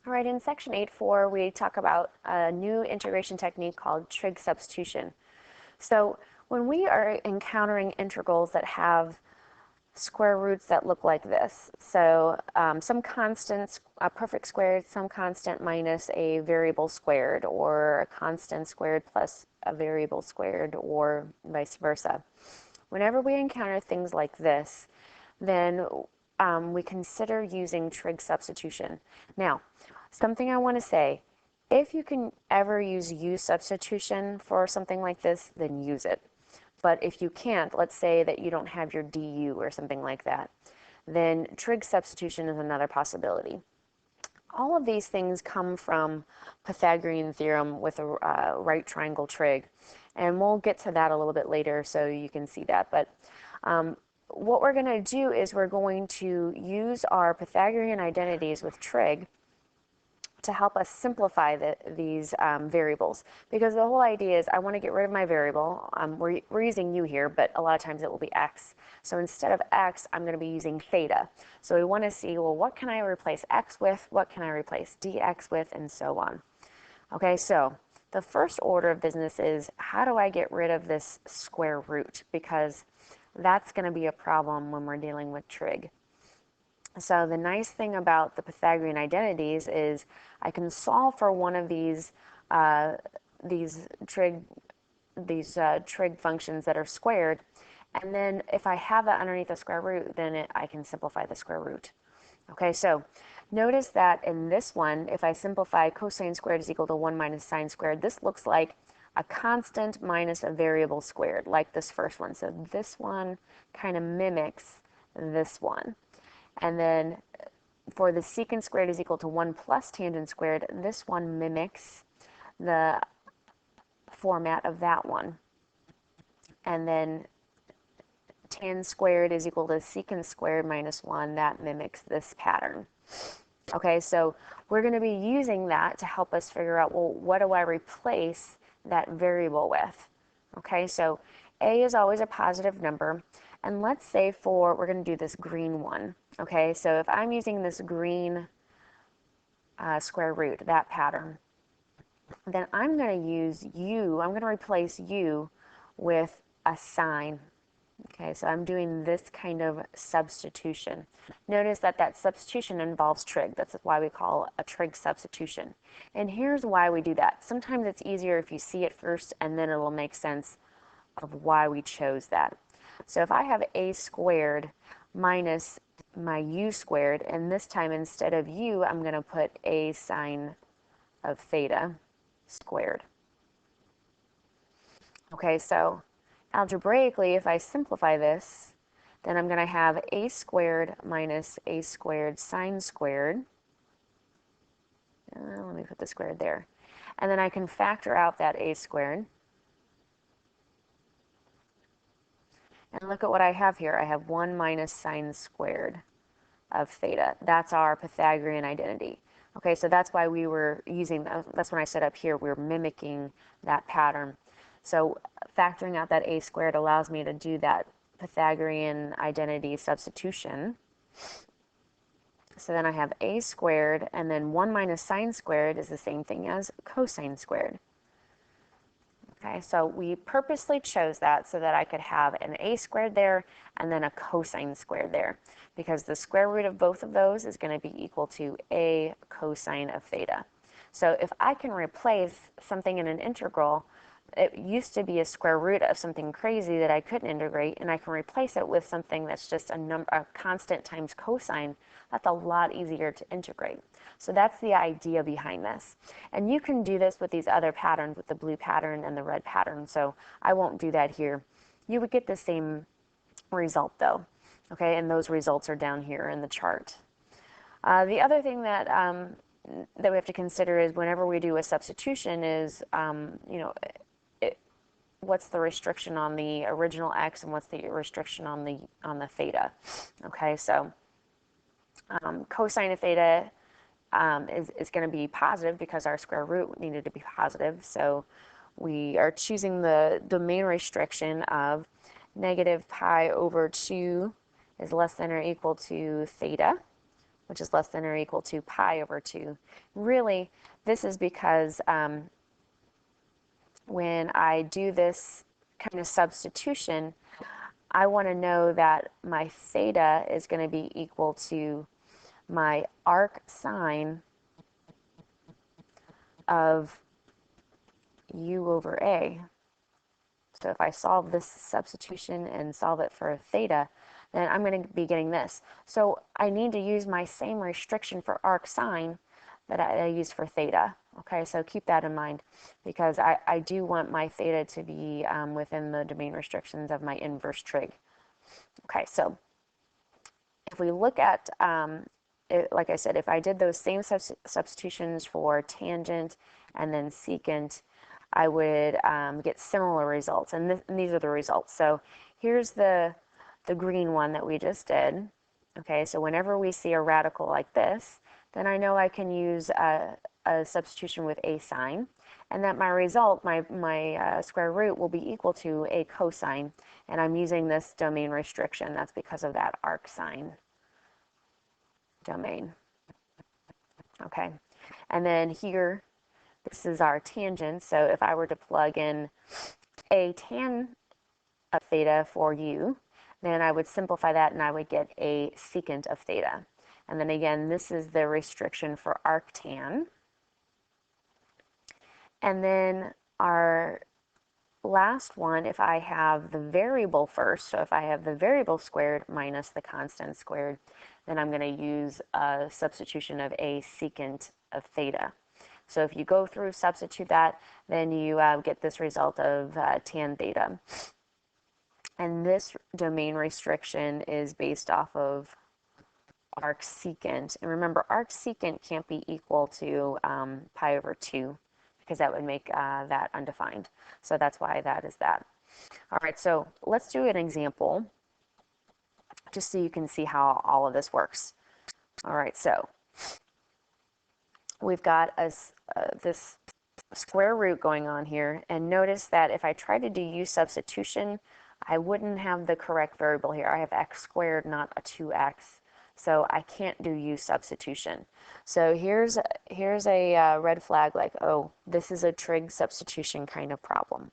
All right, in section 8.4, we talk about a new integration technique called trig substitution. So when we are encountering integrals that have square roots that look like this, so some constants, a perfect squared, some constant minus a variable squared, or a constant squared plus a variable squared, or vice versa. Whenever we encounter things like this, then we consider using trig substitution. Now, something I want to say, if you can ever use u-substitution for something like this, then use it. But if you can't, let's say that you don't have your du or something like that, then trig substitution is another possibility. All of these things come from Pythagorean theorem with a right triangle trig, and we'll get to that a little bit later so you can see that. But what we're going to do is we're going to use our Pythagorean identities with trig to help us simplify these variables, because the whole idea is I want to get rid of my variable. We're using u here, but a lot of times it will be x. So instead of x, I'm going to be using theta. So we want to see, well, what can I replace x with? What can I replace dx with? And so on. Okay, so the first order of business is, how do I get rid of this square root? Because that's going to be a problem when we're dealing with trig. So the nice thing about the Pythagorean identities is I can solve for one of these trig functions that are squared, and then if I have that underneath the square root, then I can simplify the square root. Okay, so notice that in this one, if I simplify cosine squared is equal to 1 minus sine squared, this looks like a constant minus a variable squared, like this first one. So this one kind of mimics this one. And then for the secant squared is equal to 1 plus tangent squared, this one mimics the format of that one. And then tan squared is equal to secant squared minus 1, that mimics this pattern. Okay, so we're going to be using that to help us figure out, well, what do I replace that variable with? Okay, so a is always a positive number. And let's say we're going to do this green one. Okay, so if I'm using this green square root, that pattern, then I'm going to use I'm going to replace u with a sine. Okay, so I'm doing this kind of substitution. Notice that substitution involves trig. That's why we call a trig substitution. And here's why we do that. Sometimes it's easier if you see it first, and then it'll make sense of why we chose that. So if I have a squared minus my u squared, and this time instead of u, I'm going to put a sine of theta squared. Okay, so algebraically, if I simplify this, then I'm going to have a squared minus a squared sine squared. Let me put the squared there. And then I can factor out that a squared. And look at what I have here. I have 1 minus sine squared of theta. That's our Pythagorean identity. Okay, so that's why we were using, that's when I said up here, we're mimicking that pattern. So factoring out that a squared allows me to do that Pythagorean identity substitution. So then I have a squared, and then 1 minus sine squared is the same thing as cosine squared. Okay, so we purposely chose that so that I could have an a squared there and then a cosine squared there, because the square root of both of those is going to be equal to a cosine of theta. So if I can replace something in an integral, it used to be a square root of something crazy that I couldn't integrate, and I can replace it with something that's just a constant times cosine. That's a lot easier to integrate. So that's the idea behind this. And you can do this with these other patterns, with the blue pattern and the red pattern, so I won't do that here. You would get the same result though, okay, and those results are down here in the chart. The other thing that that we have to consider is whenever we do a substitution is, what's the restriction on the original x and what's the restriction on the theta. Okay, so cosine of theta is going to be positive because our square root needed to be positive. So we are choosing the domain restriction of negative pi over 2 is less than or equal to theta, which is less than or equal to pi over 2. Really, this is because when I do this kind of substitution, I want to know that my theta is going to be equal to my arc sine of u over a. So if I solve this substitution and solve it for theta, then I'm going to be getting this. So I need to use my same restriction for arc sine that I used for theta. Okay, so keep that in mind, because I do want my theta to be within the domain restrictions of my inverse trig. Okay, so if we look at, like I said, if I did those same substitutions for tangent and then secant, I would get similar results, and these are the results. So here's the green one that we just did. Okay, so whenever we see a radical like this, then I know I can use a substitution with a sine, and that my result, my square root, will be equal to a cosine, and I'm using this domain restriction. That's because of that arc sine domain. Okay, and then here, this is our tangent, so if I were to plug in a tan of theta for u, then I would simplify that and I would get a secant of theta. And then again, this is the restriction for arctan. And then our last one, if I have the variable first, so if I have the variable squared minus the constant squared, then I'm going to use a substitution of a secant of theta. So if you go through, substitute that, then you get this result of tan theta. And this domain restriction is based off of arc secant. And remember, arc secant can't be equal to pi over 2, because that would make that undefined. So that's why that is that. All right, so let's do an example, just so you can see how all of this works. All right, so we've got this square root going on here, and notice that if I try to do u-substitution, I wouldn't have the correct variable here. I have x squared, not a 2x, so I can't do u-substitution. So here's a red flag, like, oh, this is a trig substitution kind of problem.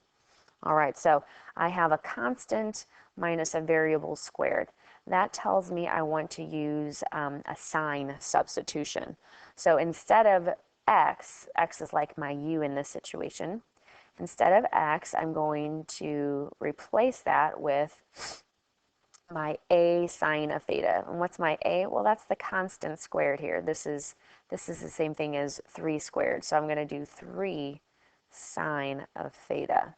All right, so I have a constant minus a variable squared. That tells me I want to use a sine substitution. So instead of x is like my u in this situation, instead of x, I'm going to replace that with my a sine of theta. And what's my a? Well, that's the constant squared here. This is the same thing as 3 squared. So I'm going to do 3 sine of theta.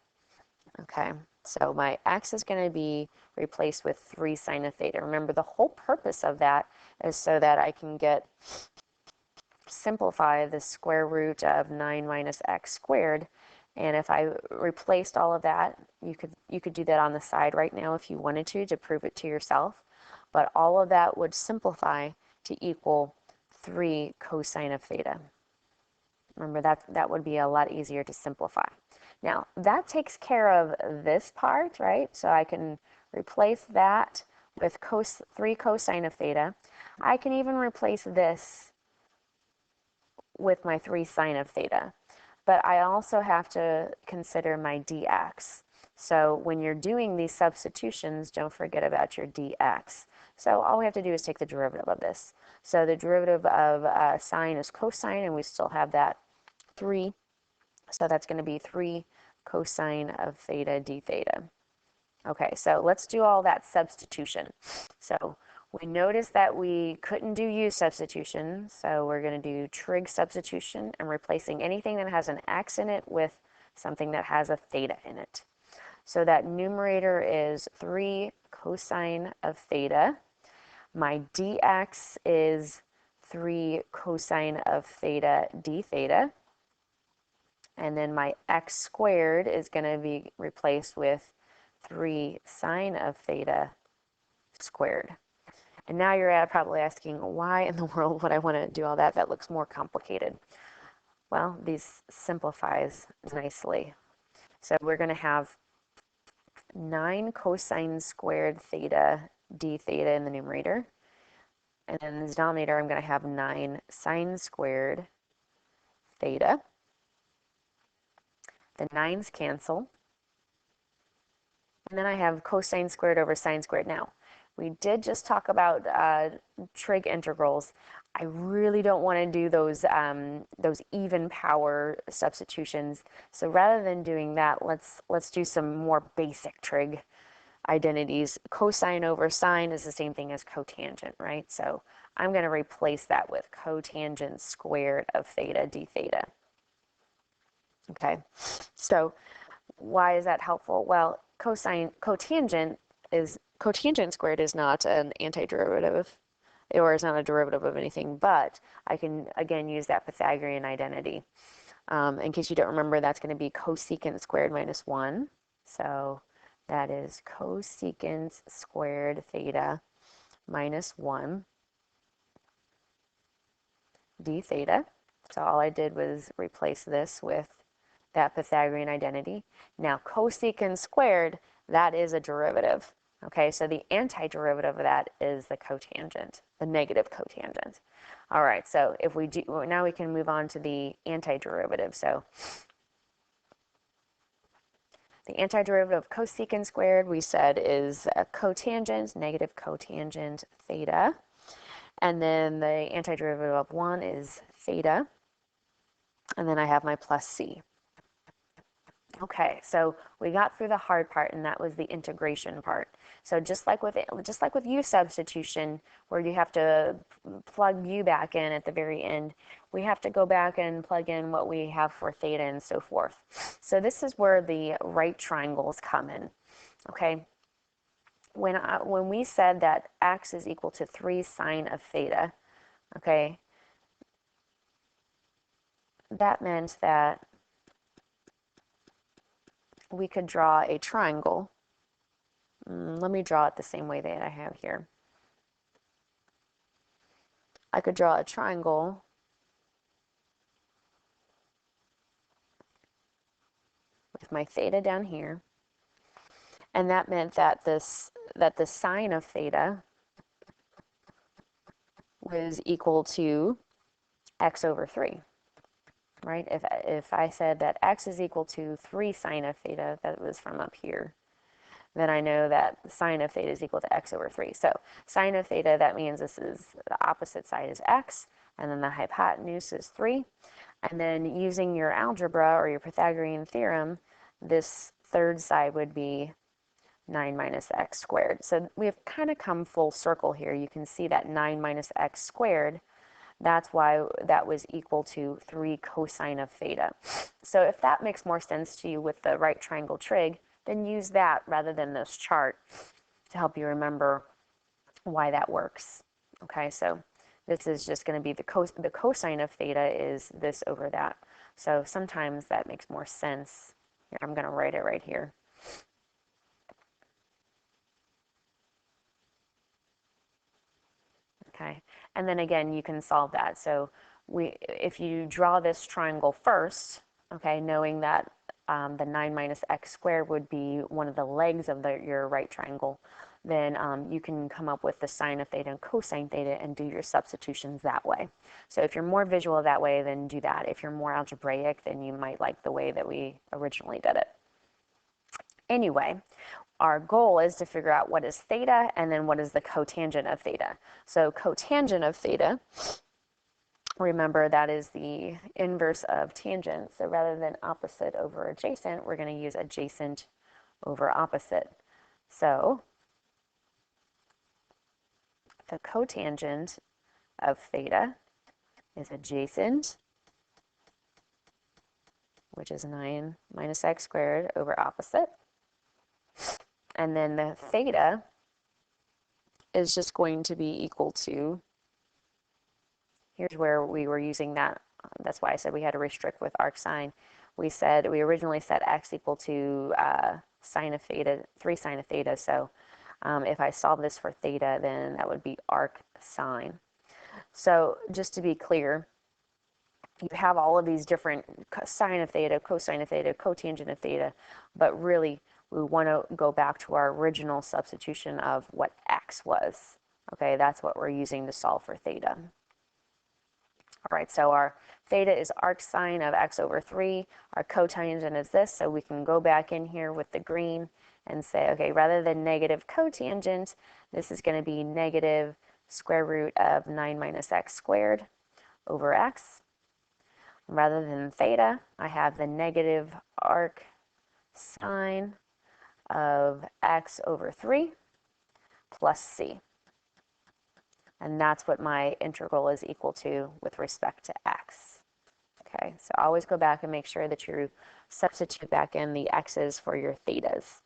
Okay, so my x is going to be replaced with 3 sine of theta. Remember, the whole purpose of that is so that I can simplify the square root of 9 minus x squared. And if I replaced all of that, you could do that on the side right now if you wanted to prove it to yourself. But all of that would simplify to equal 3 cosine of theta. Remember, that would be a lot easier to simplify. Now, that takes care of this part, right? So I can replace that with 3 cosine of theta. I can even replace this with my 3 sine of theta. But I also have to consider my dx. So when you're doing these substitutions, don't forget about your dx. So all we have to do is take the derivative of this. So the derivative of sine is cosine, and we still have that 3. So that's going to be 3 cosine of theta d theta. Okay, so let's do all that substitution. So we noticed that we couldn't do u-substitution, so we're going to do trig substitution and replacing anything that has an x in it with something that has a theta in it. So that numerator is 3 cosine of theta. My dx is 3 cosine of theta d theta. And then my x squared is going to be replaced with 3 sine of theta squared. And now you're probably asking, why in the world would I want to do all that? That looks more complicated. Well, these simplifies nicely. So we're going to have 9 cosine squared theta d theta in the numerator. And then in the denominator, I'm going to have 9 sine squared theta. The 9's cancel. And then I have cosine squared over sine squared. Now, we did just talk about trig integrals. I really don't want to do those even power substitutions. So rather than doing that, let's do some more basic trig identities. Cosine over sine is the same thing as cotangent, right? So I'm going to replace that with cotangent squared of theta d theta. Okay, so why is that helpful? Well, cotangent squared is not an antiderivative, or is not a derivative of anything, but I can again use that Pythagorean identity. In case you don't remember, that's going to be cosecant squared minus 1. So that is cosecant squared theta minus 1 d theta. So all I did was replace this with that Pythagorean identity. Now cosecant squared, that is a derivative. Okay, so the antiderivative of that is the cotangent, the negative cotangent. All right, so if we do, now we can move on to the antiderivative. So the antiderivative of cosecant squared, we said, is a cotangent, negative cotangent theta. And then the antiderivative of 1 is theta. And then I have my plus c. Okay, so we got through the hard part, and that was the integration part. So just like with u-substitution, where you have to plug u back in at the very end, we have to go back and plug in what we have for theta and so forth. So this is where the right triangles come in. Okay, when we said that x is equal to 3 sine of theta, okay, that meant that we could draw a triangle. Let me draw it the same way that I have here. I could draw a triangle with my theta down here, and that meant that the sine of theta was equal to x over 3. Right? If I said that x is equal to 3 sine of theta, that was from up here, then I know that sine of theta is equal to x over 3. So sine of theta, that means this is the opposite side is x, and then the hypotenuse is 3. And then using your algebra or your Pythagorean theorem, this third side would be 9 minus x squared. So we have kind of come full circle here. You can see that 9 minus x squared, that's why that was equal to 3 cosine of theta. So if that makes more sense to you with the right triangle trig, then use that rather than this chart to help you remember why that works. Okay, so this is just going to be the cosine of theta is this over that. So sometimes that makes more sense. Here, I'm going to write it right here. Okay, and then again, you can solve that. So if you draw this triangle first, okay, knowing that the 9 minus x squared would be one of the legs of your right triangle, then you can come up with the sine of theta and cosine theta and do your substitutions that way. So if you're more visual that way, then do that. If you're more algebraic, then you might like the way that we originally did it. Anyway, our goal is to figure out what is theta and then what is the cotangent of theta. So cotangent of theta, remember that is the inverse of tangent. So rather than opposite over adjacent, we're going to use adjacent over opposite. So the cotangent of theta is adjacent, which is 9 minus x squared over opposite. And then the theta is just going to be equal to, here's where we were using that, that's why I said we had to restrict with arc sine. We originally set x equal to sine of theta, 3 sine of theta, so if I solve this for theta, then that would be arc sine. So just to be clear, you have all of these different sine of theta, cosine of theta, cotangent of theta, but really we want to go back to our original substitution of what x was. Okay, that's what we're using to solve for theta. All right, so our theta is arc sine of x over 3. Our cotangent is this, so we can go back in here with the green and say, okay, rather than negative cotangent, this is going to be negative square root of 9 minus x squared over x. Rather than theta, I have the negative arc sine of x over 3 plus c. And that's what my integral is equal to with respect to x. Okay, so always go back and make sure that you substitute back in the x's for your thetas.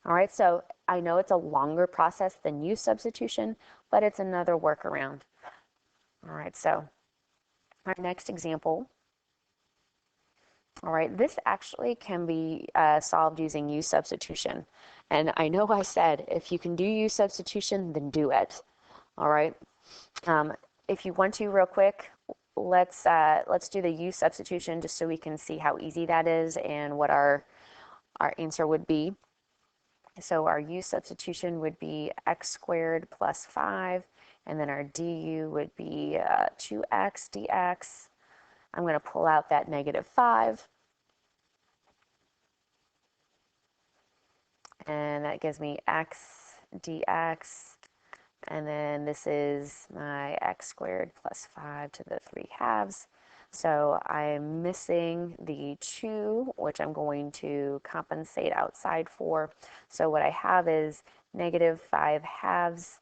All right, so I know it's a longer process than u-substitution, but it's another workaround. All right, so our next example. All right, this actually can be solved using u-substitution. And I know I said if you can do u-substitution, then do it. All right. If you want to, real quick, let's do the u-substitution just so we can see how easy that is and what our answer would be. So our u-substitution would be x squared plus 5, and then our du would be 2x dx. I'm going to pull out that negative 5. And that gives me x dx. And then this is my x squared plus 5 to the 3 halves. So I'm missing the 2, which I'm going to compensate outside for. So what I have is negative 5 halves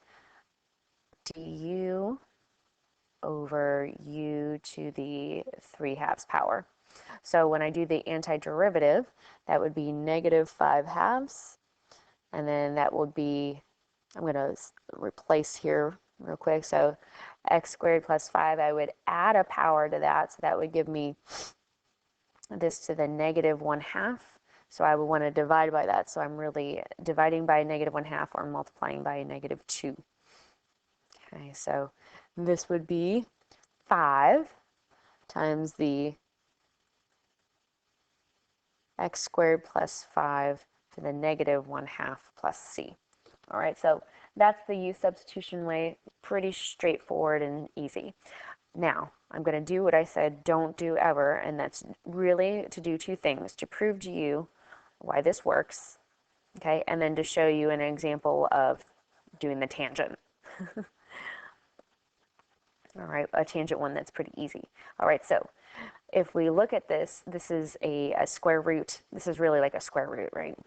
du over u to the 3 halves power. So when I do the antiderivative, that would be negative 5 halves. And then that would be, I'm going to replace here real quick. So x squared plus 5, I would add a power to that. So that would give me this to the negative 1/2. So I would want to divide by that. So I'm really dividing by negative 1/2 or multiplying by negative 2. Okay, so this would be 5 times the x squared plus 5 to the negative 1/2 plus c. All right, so that's the u-substitution way, pretty straightforward and easy. Now, I'm going to do what I said don't do ever, and that's really to do 2 things, to prove to you why this works, okay, and then to show you an example of doing the tangent. All right, a tangent one that's pretty easy. All right, so if we look at this, this is a square root. This is really like a square root, right?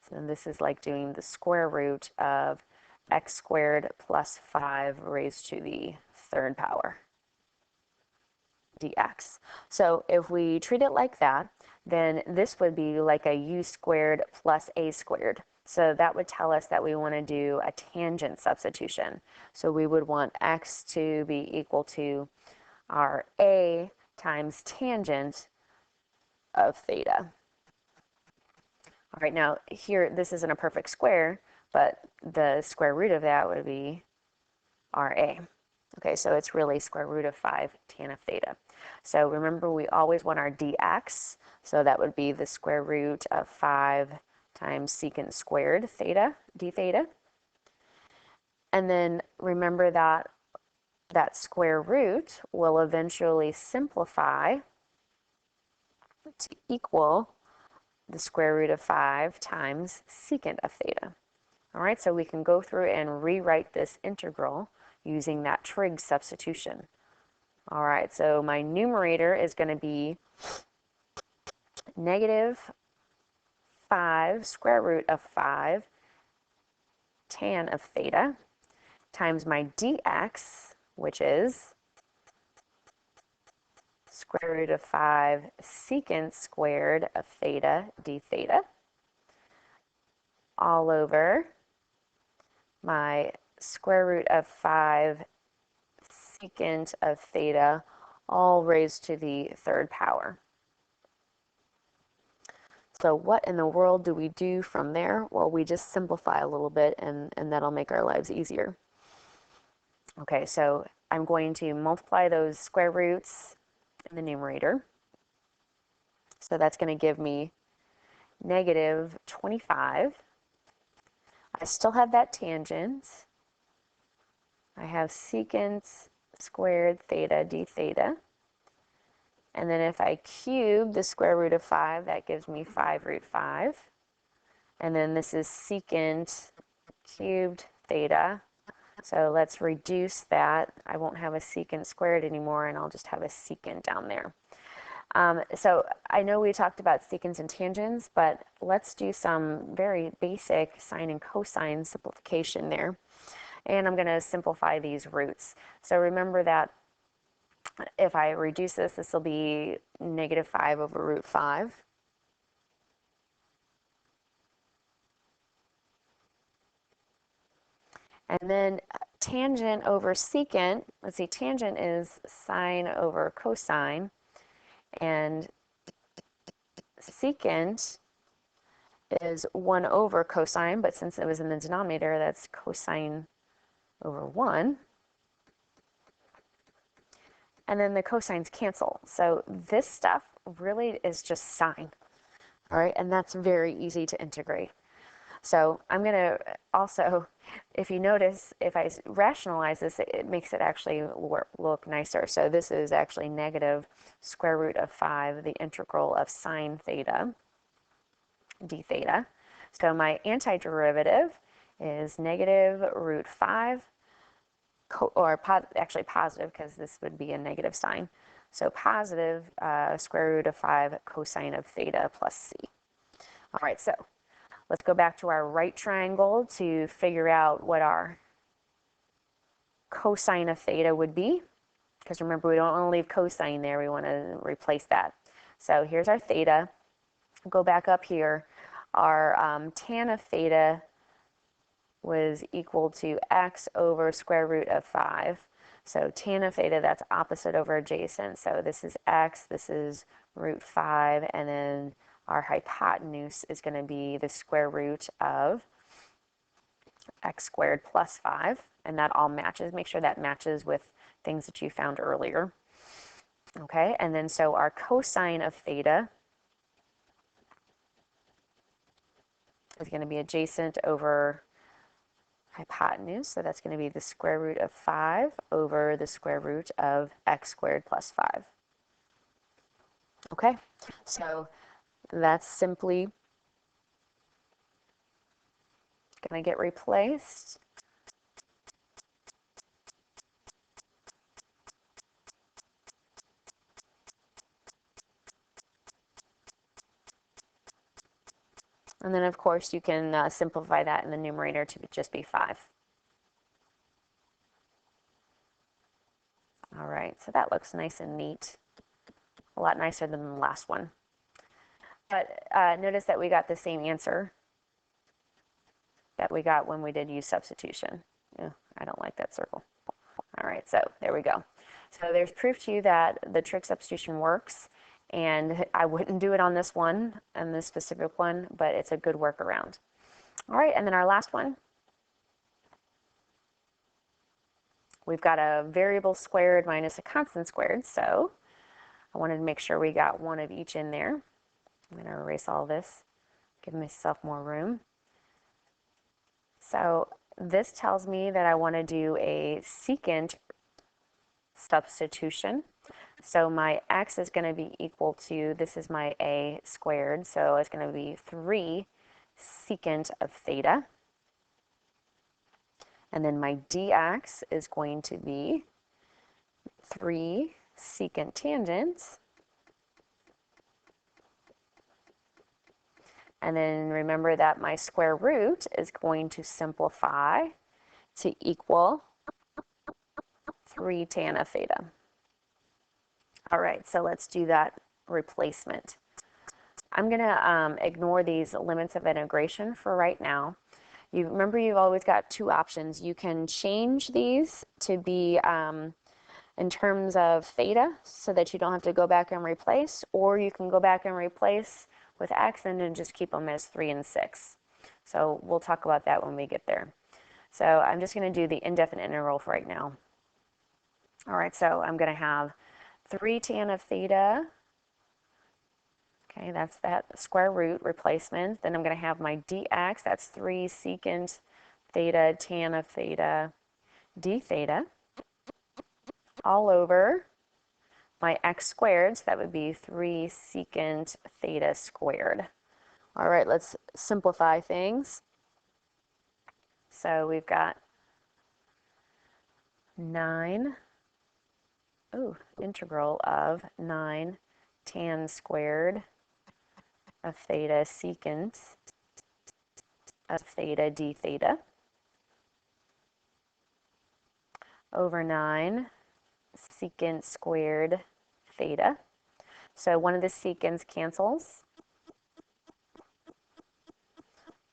So this is like doing the square root of x squared plus 5 raised to the 3rd power dx. So if we treat it like that, then this would be like a u squared plus a squared. So that would tell us that we want to do a tangent substitution. So we would want x to be equal to our a times tangent of theta. All right, now here, this isn't a perfect square, but the square root of that would be RA. Okay, so it's really square root of 5 tan of theta. So remember, we always want our dx, so that would be the square root of 5 times secant squared theta, d theta. And then remember that that square root will eventually simplify to equal the square root of 5 times secant of theta. All right, so we can go through and rewrite this integral using that trig substitution. All right, so my numerator is going to be negative 5 square root of 5 tan of theta times my dx, which is square root of 5 secant squared of theta d theta, all over my square root of 5 secant of theta, all raised to the 3rd power. So what in the world do we do from there? Well, we just simplify a little bit, and that'll make our lives easier. Okay, so I'm going to multiply those square roots in the numerator. So that's going to give me negative 25. I still have that tangent. I have secant squared theta d theta. And then if I cube the square root of 5, that gives me 5 root 5. And then this is secant cubed theta. So let's reduce that. I won't have a secant squared anymore, and I'll just have a secant down there. So I know we talked about secants and tangents, but let's do some very basic sine and cosine simplification there. And I'm going to simplify these roots. So remember that if I reduce this, this will be negative 5 over root 5. And then tangent over secant, let's see, tangent is sine over cosine, and secant is 1 over cosine, but since it was in the denominator, that's cosine over 1. And then the cosines cancel. So this stuff really is just sine, all right? And that's very easy to integrate. So I'm going to also, if you notice, if I rationalize this, it makes it actually look nicer. So this is actually negative square root of 5, the integral of sine theta d theta. So my antiderivative is negative root 5, or actually positive, because this would be a negative sign. So positive square root of 5 cosine of theta plus c. All right, so let's go back to our right triangle to figure out what our cosine of theta would be. Because remember, we don't want to leave cosine there. We want to replace that. So here's our theta. Go back up here. Our tan of theta was equal to x over square root of 5. So tan of theta, that's opposite over adjacent. So this is x, this is root 5, and then our hypotenuse is going to be the square root of x squared plus 5, and that all matches. Make sure that matches with things that you found earlier. Okay, and then so our cosine of theta is going to be adjacent over hypotenuse, so that's going to be the square root of 5 over the square root of x squared plus 5. Okay, so that's simply going to get replaced. And then, of course, you can simplify that in the numerator to just be 5. All right, so that looks nice and neat. A lot nicer than the last one. But notice that we got the same answer that we got when we did u-substitution. I don't like that circle. All right, so there we go. So there's proof to you that the trig substitution works, and I wouldn't do it on this one, and this specific one, but it's a good workaround. All right, and then our last one. We've got a variable squared minus a constant squared, so I wanted to make sure we got one of each in there. I'm going to erase all this, give myself more room. So this tells me that I want to do a secant substitution. So my x is going to be equal to, this is my a squared, so it's going to be 3 secant of theta. And then my dx is going to be 3 secant tangents. And then remember that my square root is going to simplify to equal 3 tan of theta. All right, so let's do that replacement. I'm going to ignore these limits of integration for right now. You remember, you've always got two options. You can change these to be in terms of theta so that you don't have to go back and replace, or you can go back and replace with x and then just keep them as 3 and 6. So we'll talk about that when we get there. So I'm just going to do the indefinite integral for right now. All right, so I'm going to have 3 tan of theta. Okay, that's that square root replacement. Then I'm going to have my dx, that's 3 secant theta tan of theta d theta, all over my x squared, so that would be 3 secant theta squared. All right, let's simplify things. So we've got 9, integral of 9 tan squared of theta secant of theta d theta over 9 secant squared theta. So one of the secants cancels.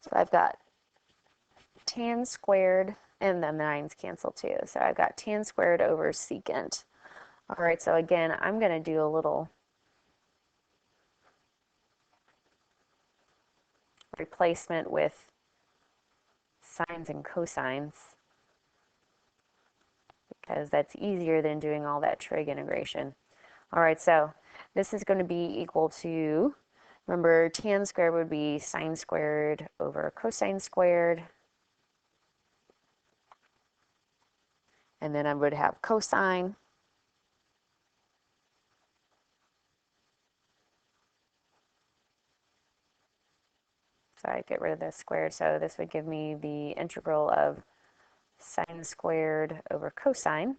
So I've got tan squared, and the 9's cancel too. So I've got tan squared over secant. All right, so again, I'm going to do a little replacement with sines and cosines, because that's easier than doing all that trig integration. All right, so this is going to be equal to, remember, tan squared would be sine squared over cosine squared. And then I would have cosine. So I get rid of the squared. So this would give me the integral of sine squared over cosine.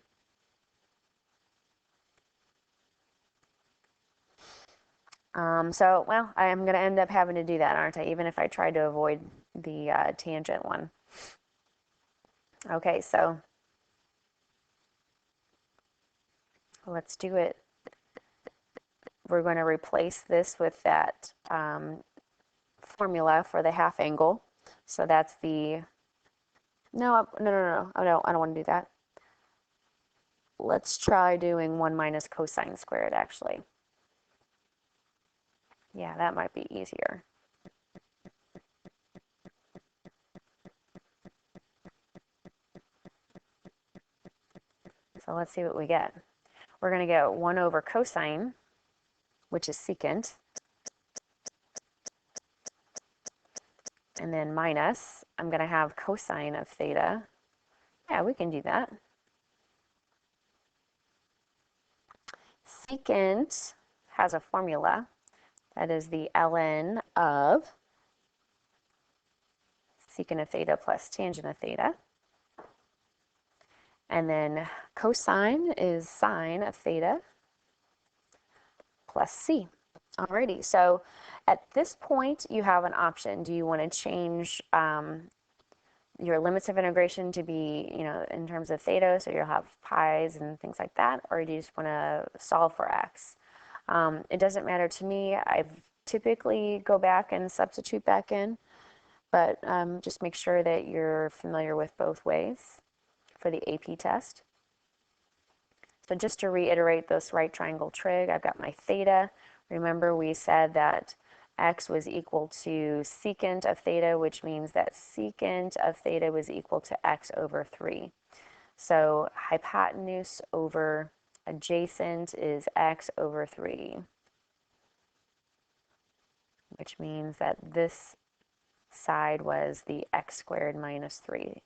So, well, I am going to end up having to do that, aren't I? Even if I tried to avoid the tangent one. Okay, so let's do it. We're going to replace this with that formula for the half angle. So that's the, no, oh no, I don't want to do that. Let's try doing 1 minus cosine squared, actually. Yeah, that might be easier. So let's see what we get. We're going to get 1 over cosine, which is secant, and then minus, I'm going to have cosine of theta. Yeah, we can do that. Secant has a formula. That is the ln of secant of theta plus tangent of theta. And then cosine is sine of theta plus c. Alrighty, so at this point you have an option. Do you want to change your limits of integration to be, in terms of theta, so you'll have pi's and things like that, or do you just want to solve for x? It doesn't matter to me. I typically go back and substitute back in, but just make sure that you're familiar with both ways for the AP test. So just to reiterate this right triangle trig, I've got my theta. Remember, we said that x was equal to secant of theta, which means that secant of theta was equal to x over 3. So hypotenuse over adjacent is x over 3, which means that this side was the x squared minus 3,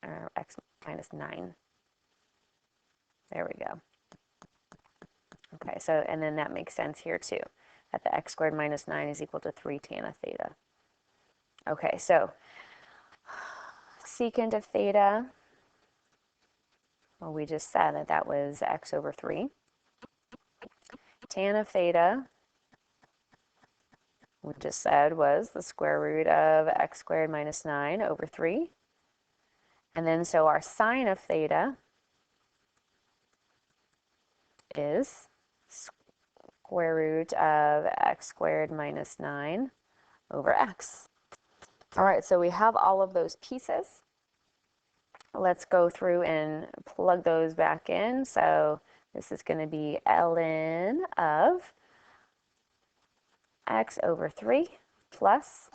or x minus 9. There we go. Okay, so, and then that makes sense here too, that the x squared minus 9 is equal to 3 tan of theta. Okay, so secant of theta, well, we just said that that was x over 3. Tan of theta, we just said was the square root of x squared minus 9 over 3. And then so our sine of theta is square root of x squared minus 9 over x. All right, so we have all of those pieces. Let's go through and plug those back in. So this is going to be ln of x over 3 plus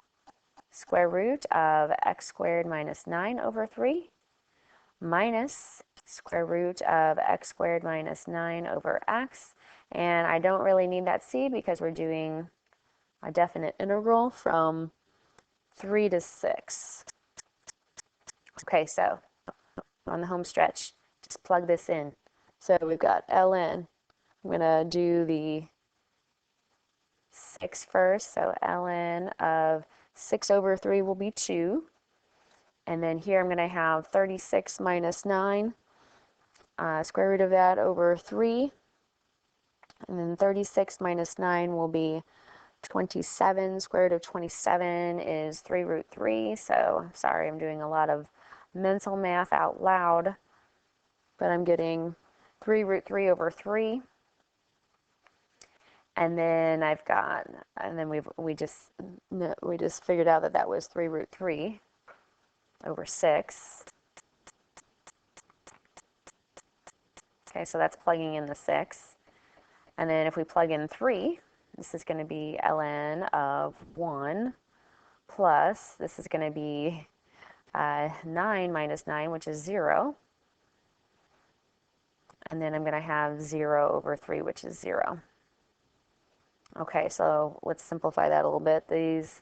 square root of x squared minus 9 over 3 minus square root of x squared minus 9 over x. And I don't really need that c because we're doing a definite integral from 3 to 6. Okay, so on the home stretch, just plug this in. So we've got ln. I'm going to do the 6 first, so ln of 6 over 3 will be 2. And then here I'm going to have 36 minus 9, square root of that over 3. And then 36 minus 9 will be 27. Square root of 27 is 3 root 3. So sorry, I'm doing a lot of mental math out loud, but I'm getting 3 root 3 over 3. And then I've got, and then we just figured out that that was 3 root 3 over 6. Okay, so that's plugging in the 6. And then if we plug in 3, this is going to be ln of 1 plus, this is going to be 9 minus 9, which is 0. And then I'm going to have 0 over 3, which is 0. Okay, so let's simplify that a little bit. These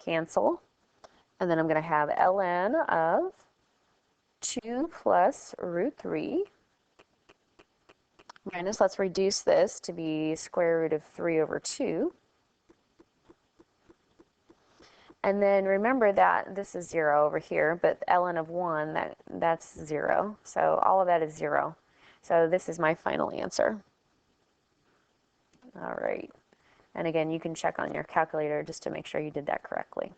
cancel. And then I'm going to have ln of 2 plus root 3 minus, let's reduce this to be square root of 3 over 2. And then remember that this is 0 over here, but ln of 1, that's 0. So all of that is 0. So this is my final answer. All right. And again, you can check on your calculator just to make sure you did that correctly.